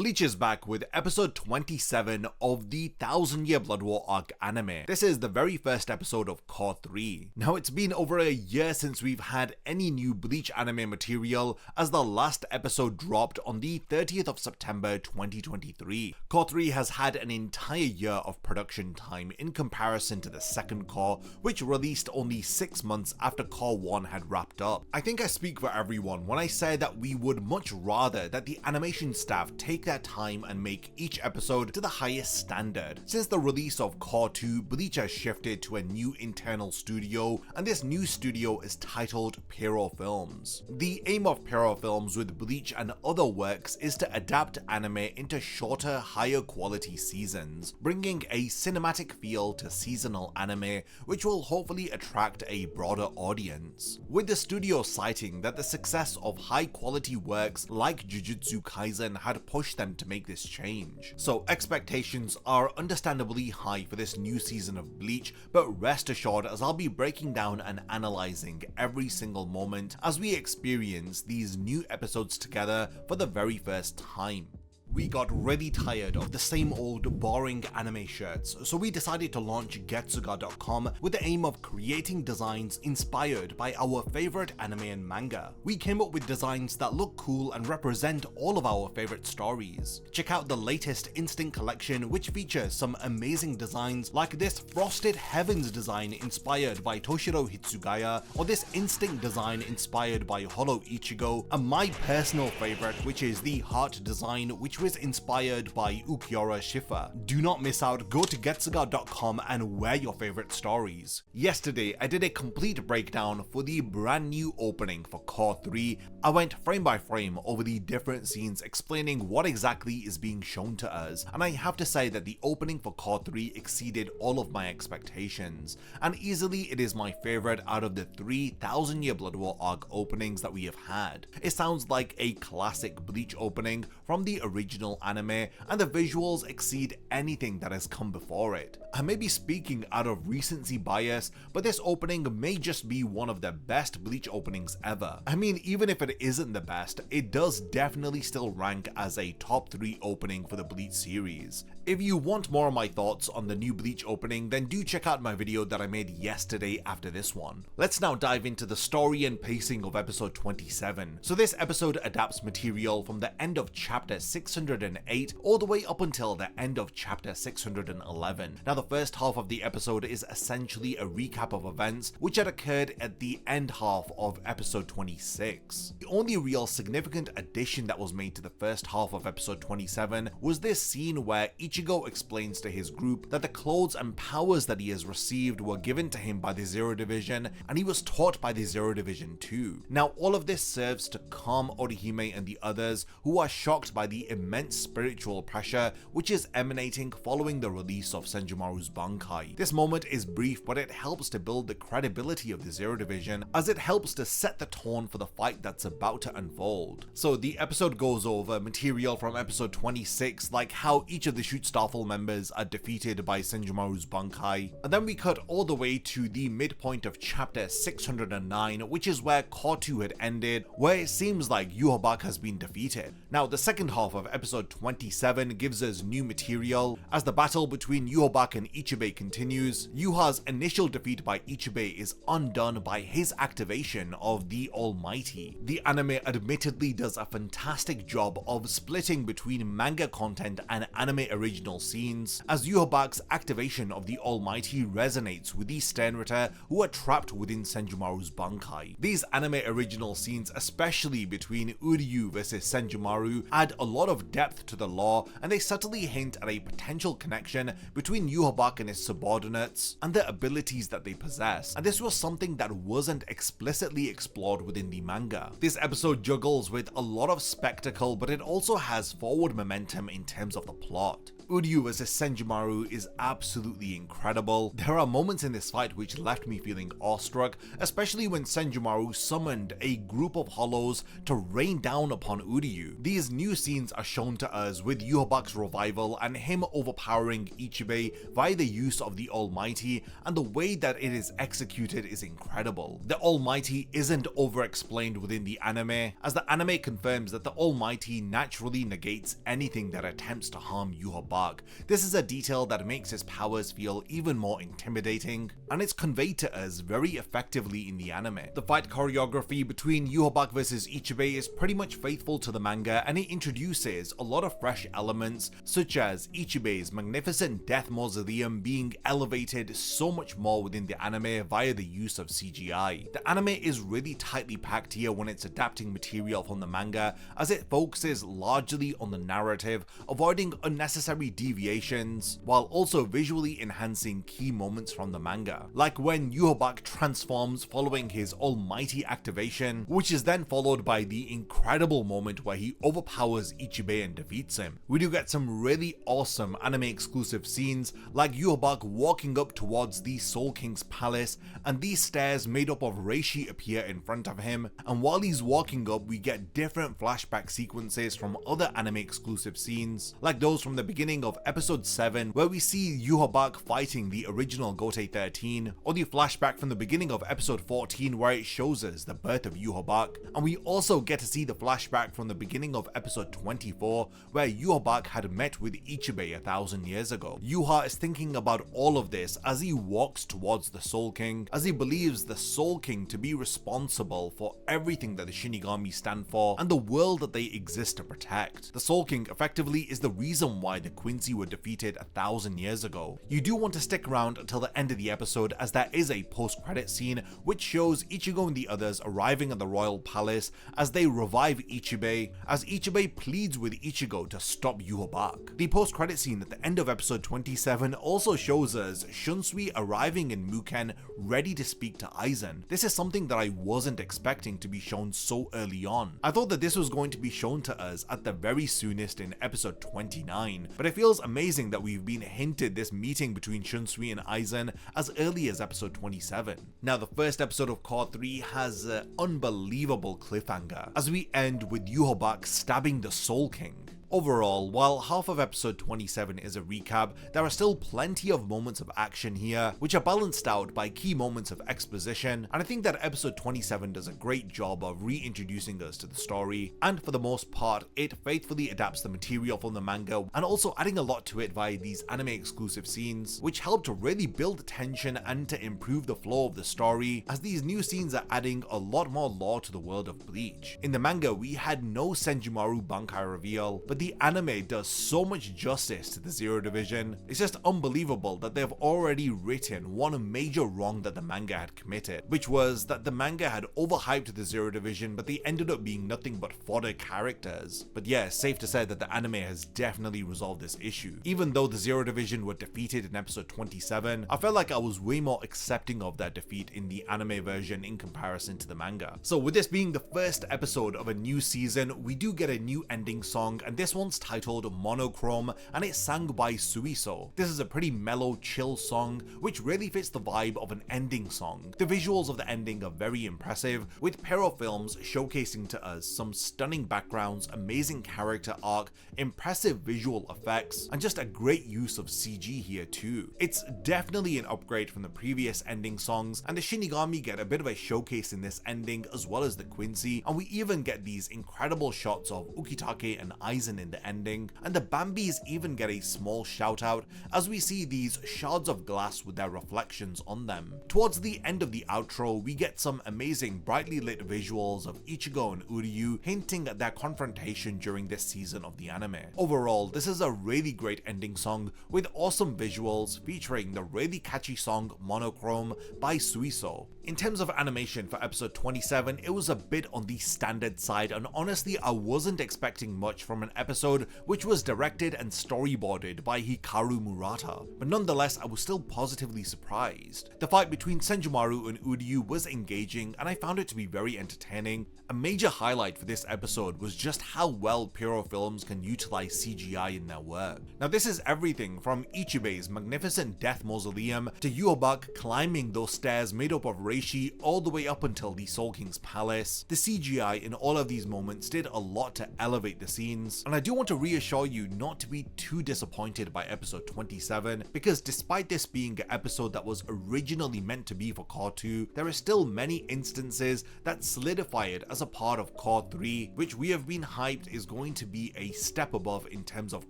Bleach is back with episode 27 of the 1000-Year Blood War arc anime. This is the very first episode of Cour 3. Now it's been over a year since we've had any new Bleach anime material, as the last episode dropped on the 30th of September 2023. Cour 3 has had an entire year of production time in comparison to the second Cour, which released only 6 months after Cour 1 had wrapped up. I think I speak for everyone when I say that we would much rather that the animation staff take their time and make each episode to the highest standard. Since the release of Cour 2, Bleach has shifted to a new internal studio, and this new studio is titled Pyro Films. The aim of Pyro Films with Bleach and other works is to adapt anime into shorter, higher quality seasons, bringing a cinematic feel to seasonal anime, which will hopefully attract a broader audience. With the studio citing that the success of high quality works like Jujutsu Kaisen had pushed them to make this change. So expectations are understandably high for this new season of Bleach, but rest assured, as I'll be breaking down and analyzing every single moment as we experience these new episodes together for the very first time. We got really tired of the same old boring anime shirts, so we decided to launch Getsuga.com with the aim of creating designs inspired by our favorite anime and manga. We came up with designs that look cool and represent all of our favorite stories. Check out the latest Instinct collection, which features some amazing designs like this Frosted Heavens design inspired by Toshiro Hitsugaya, or this Instinct design inspired by Hollow Ichigo, and my personal favorite, which is the Heart design, which was inspired by Ukiura Shifa. Do not miss out, go to Getsuga.com and wear your favorite stories. Yesterday, I did a complete breakdown for the brand new opening for Cour 3. I went frame by frame over the different scenes explaining what exactly is being shown to us, and I have to say that the opening for Cour 3 exceeded all of my expectations, and easily it is my favorite out of the 3000-Year Blood War arc openings that we have had. It sounds like a classic Bleach opening from the original anime, and the visuals exceed anything that has come before it. I may be speaking out of recency bias, but this opening may just be one of the best Bleach openings ever. I mean, even if it isn't the best, it does definitely still rank as a top 3 opening for the Bleach series. If you want more of my thoughts on the new Bleach opening, then do check out my video that I made yesterday after this one. Let's now dive into the story and pacing of episode 27. So this episode adapts material from the end of chapter 608 all the way up until the end of chapter 611. Now the first half of the episode is essentially a recap of events which had occurred at the end half of episode 26. The only real significant addition that was made to the first half of episode 27 was this scene where Ichigo explains to his group that the clothes and powers that he has received were given to him by the Zero Division, and he was taught by the Zero Division too. Now all of this serves to calm Orihime and the others, who are shocked by the immense spiritual pressure which is emanating following the release of Senjumaru's Bankai. This moment is brief, but it helps to build the credibility of the Zero Division, as it helps to set the tone for the fight that's about to unfold. So the episode goes over material from episode 26, like how each of the Schutzstaffel members are defeated by Senjumaru's Bankai, and then we cut all the way to the midpoint of chapter 609, which is where Cour 2 had ended, where it seems like Yhwach has been defeated. Now the second half of episode 27 gives us new material as the battle between Yhwach and Ichibei continues. Yuha's initial defeat by Ichibei is undone by his activation of the Almighty. The anime admittedly does a fantastic job of splitting between manga content and anime original scenes, as Yhwach's activation of the Almighty resonates with the Sternritter who are trapped within Senjumaru's Bankai. These anime original scenes, especially between Uryu versus Senjumaru, add a lot of depth to the lore, and they subtly hint at a potential connection between Yhwach and his subordinates and the abilities that they possess, and this was something that wasn't explicitly explored within the manga. This episode juggles with a lot of spectacle, but it also has forward momentum in terms of the plot. Uryu vs Senjumaru is absolutely incredible. There are moments in this fight which left me feeling awestruck, especially when Senjumaru summoned a group of hollows to rain down upon Uryu. These new scenes are shown to us with YHWACH'S revival and him overpowering Ichibei via the use of the Almighty, and the way that it is executed is incredible. The Almighty isn't over-explained within the anime, as the anime confirms that the Almighty naturally negates anything that attempts to harm YHWACH. This is a detail that makes his powers feel even more intimidating, and it's conveyed to us very effectively in the anime. The fight choreography between YHWACH vs Ichibei is pretty much faithful to the manga, and it introduces a lot of fresh elements, such as Ichibei's magnificent death mausoleum being elevated so much more within the anime via the use of CGI. The anime is really tightly packed here when it's adapting material from the manga, as it focuses largely on the narrative, avoiding unnecessary deviations, while also visually enhancing key moments from the manga, like when YHWACH transforms following his almighty activation, which is then followed by the incredible moment where he overpowers Ichibei and defeats him. We do get some really awesome anime exclusive scenes, like YHWACH walking up towards the Soul King's palace, and these stairs made up of reishi appear in front of him, and while he's walking up we get different flashback sequences from other anime exclusive scenes, like those from the beginning of episode 7 where we see YHWACH fighting the original Gotei 13, or the flashback from the beginning of episode 14 where it shows us the birth of YHWACH, and we also get to see the flashback from the beginning of episode 24 where YHWACH had met with Ichibei 1,000 years ago. Yuha is thinking about all of this as he walks towards the Soul King, as he believes the Soul King to be responsible for everything that the Shinigami stand for and the world that they exist to protect. The Soul King effectively is the reason why the Quincy were defeated 1,000 years ago. You do want to stick around until the end of the episode, as there is a post-credit scene which shows Ichigo and the others arriving at the royal palace as they revive Ichibei, as Ichibei pleads with Ichigo to stop YHWACH. The post-credit scene at the end of episode 27 also shows us Shunsui arriving in Muken ready to speak to AIZEN. This is something that I wasn't expecting to be shown so early on. I thought that this was going to be shown to us at the very soonest in episode 29, but it feels amazing that we've been hinted this meeting between Shunsui and AIZEN as early as episode 27. Now, the first episode of Cour 3 has an unbelievable cliffhanger, as we end with YHWACH stabbing the Soul King. Overall, while half of episode 27 is a recap, there are still plenty of moments of action here, which are balanced out by key moments of exposition, and I think that episode 27 does a great job of reintroducing us to the story, and for the most part, it faithfully adapts the material from the manga, and also adding a lot to it via these anime exclusive scenes, which help to really build tension and to improve the flow of the story, as these new scenes are adding a lot more lore to the world of Bleach. In the manga, we had no Senjumaru Bankai reveal, but the anime does so much justice to the Zero Division. It's just unbelievable that they've already written one major wrong that the manga had committed, which was that the manga had overhyped the Zero Division, but they ended up being nothing but fodder characters. But yeah, safe to say that the anime has definitely resolved this issue. Even though the Zero Division were defeated in episode 27, I felt like I was way more accepting of that defeat in the anime version in comparison to the manga. So with this being the first episode of a new season, we do get a new ending song, and this one's titled Monochrome, and it's sung by Suiso. This is a pretty mellow, chill song, which really fits the vibe of an ending song. The visuals of the ending are very impressive, with Pero Films showcasing to us some stunning backgrounds, amazing character arc, impressive visual effects, and just a great use of CG here too. It's definitely an upgrade from the previous ending songs, and the Shinigami get a bit of a showcase in this ending as well as the Quincy, and we even get these incredible shots of Ukitake and AIZEN in the ending, and the Bambis even get a small shout out as we see these shards of glass with their reflections on them. Towards the end of the outro, we get some amazing brightly lit visuals of Ichigo and Uryu hinting at their confrontation during this season of the anime. Overall, this is a really great ending song with awesome visuals featuring the really catchy song Monochrome by Suiso. In terms of animation for episode 27, it was a bit on the standard side, and honestly I wasn't expecting much from an episode episode, which was directed and storyboarded by Hikaru Murata, but nonetheless I was still positively surprised. The fight between Senjumaru and Uryu was engaging and I found it to be very entertaining. A major highlight for this episode was just how well Pierrot Films can utilize CGI in their work. Now this is everything from Ichibe's magnificent death mausoleum to Yhwach climbing those stairs made up of reishi all the way up until the Soul King's palace. The CGI in all of these moments did a lot to elevate the scenes, and I do want to reassure you not to be too disappointed by episode 27, because despite this being an episode that was originally meant to be for Cour 2, there are still many instances that solidify it as a part of Cour 3, which we have been hyped is going to be a step above in terms of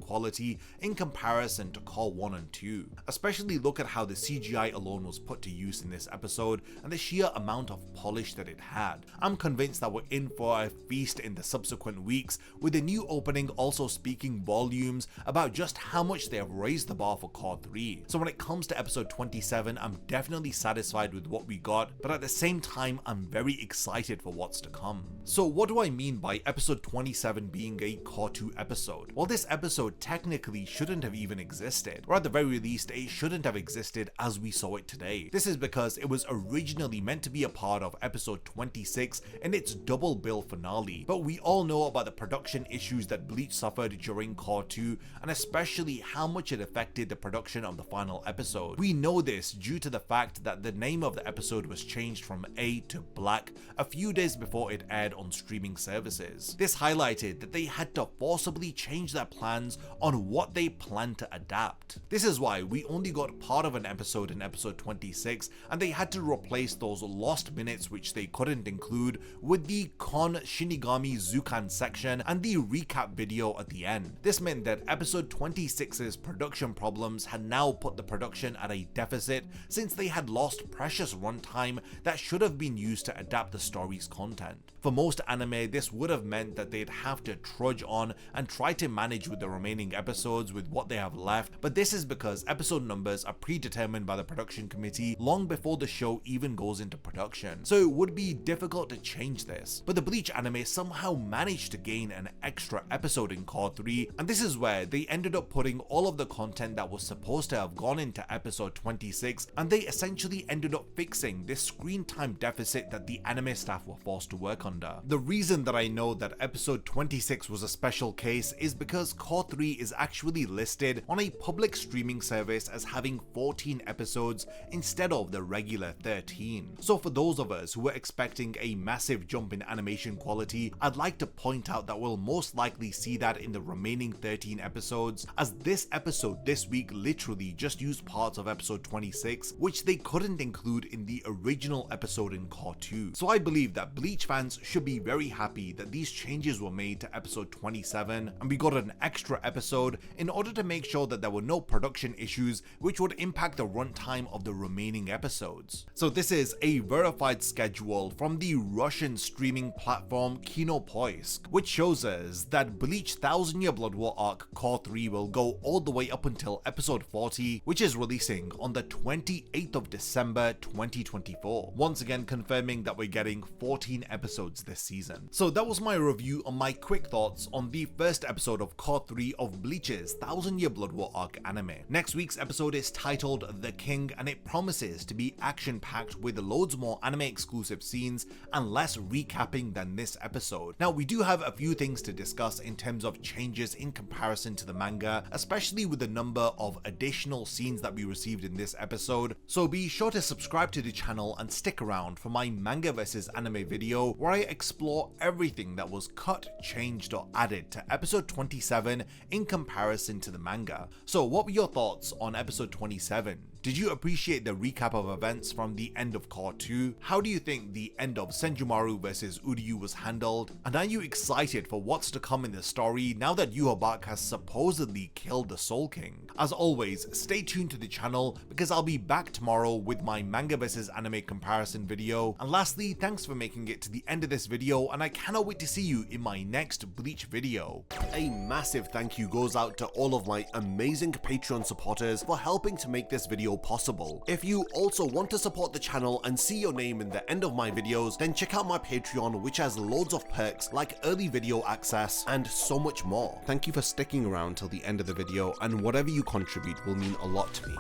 quality in comparison to Cour 1 and 2. Especially look at how the CGI alone was put to use in this episode and the sheer amount of polish that it had. I'm convinced that we're in for a feast in the subsequent weeks, with the new opening also speaking volumes about just how much they have raised the bar for Cour 3. So when it comes to episode 27, I'm definitely satisfied with what we got, but at the same time I'm very excited for what's to come. So what do I mean by episode 27 being a Cour 2 episode? Well, this episode technically shouldn't have even existed, or at the very least it shouldn't have existed as we saw it today. This is because it was originally meant to be a part of episode 26 in its double bill finale, but we all know about the production issues that Bleach suffered during Cour 2 and especially how much it affected the production of the final episode. We know this due to the fact that the name of the episode was changed from A to Black a few days before it aired on streaming services. This highlighted that they had to forcibly change their plans on what they planned to adapt. This is why we only got part of an episode in episode 26 and they had to replace those lost minutes which they couldn't include with the Kon Shinigami Zukan section and the recap video at the end. This meant that episode 26's production problems had now put the production at a deficit since they had lost precious runtime that should have been used to adapt the story's content. For most anime, this would have meant that they'd have to trudge on and try to manage with the remaining episodes with what they have left, but this is because episode numbers are predetermined by the production committee long before the show even goes into production, so it would be difficult to change this. But the Bleach anime somehow managed to gain an extra episode in Cour 3, and this is where they ended up putting all of the content that was supposed to have gone into episode 26, and they essentially ended up fixing this screen time deficit that the anime staff were forced to work under. The reason that I know that episode 26 was a special case is because Cour 3 is actually listed on a public streaming service as having 14 episodes instead of the regular 13. So for those of us who were expecting a massive jump in animation quality, I'd like to point out that we'll most likely see that in the remaining 13 episodes, as this episode this week literally just used parts of episode 26, which they couldn't include in the original episode in Cour 2. So I believe that Bleach fans should be very happy that these changes were made to episode 27 and we got an extra episode in order to make sure that there were no production issues which would impact the runtime of the remaining episodes. So this is a verified schedule from the Russian streaming platform Kinopoisk, which shows us that Bleach 1000 Year Blood War Arc Cour 3 will go all the way up until episode 40, which is releasing on the 28th of December 2024. Once again confirming that we're getting 14 episodes this season. So that was my review on my quick thoughts on the first episode of Cour 3 of Bleach's 1000 Year Blood War Arc anime. Next week's episode is titled The King and it promises to be action-packed with loads more anime exclusive scenes and less recapping than this episode. Now we do have a few things to discuss in terms of changes in comparison to the manga, especially with the number of additional scenes that we received in this episode, so be sure to subscribe to the channel and stick around for my manga versus anime video where I explore everything that was cut, changed or added to episode 27 in comparison to the manga. So what were your thoughts on episode 27? Did you appreciate the recap of events from the end of Cour 2? How do you think the end of Senjumaru vs Uryu was handled? And are you excited for what's to come in the story now that YHWACH has supposedly killed the Soul King? As always, stay tuned to the channel because I'll be back tomorrow with my manga vs anime comparison video. And lastly, thanks for making it to the end of this video and I cannot wait to see you in my next Bleach video. A massive thank you goes out to all of my amazing Patreon supporters for helping to make this video video possible. If you also want to support the channel and see your name in the end of my videos, then check out my Patreon, which has loads of perks like early video access and so much more. Thank you for sticking around till the end of the video, and whatever you contribute will mean a lot to me.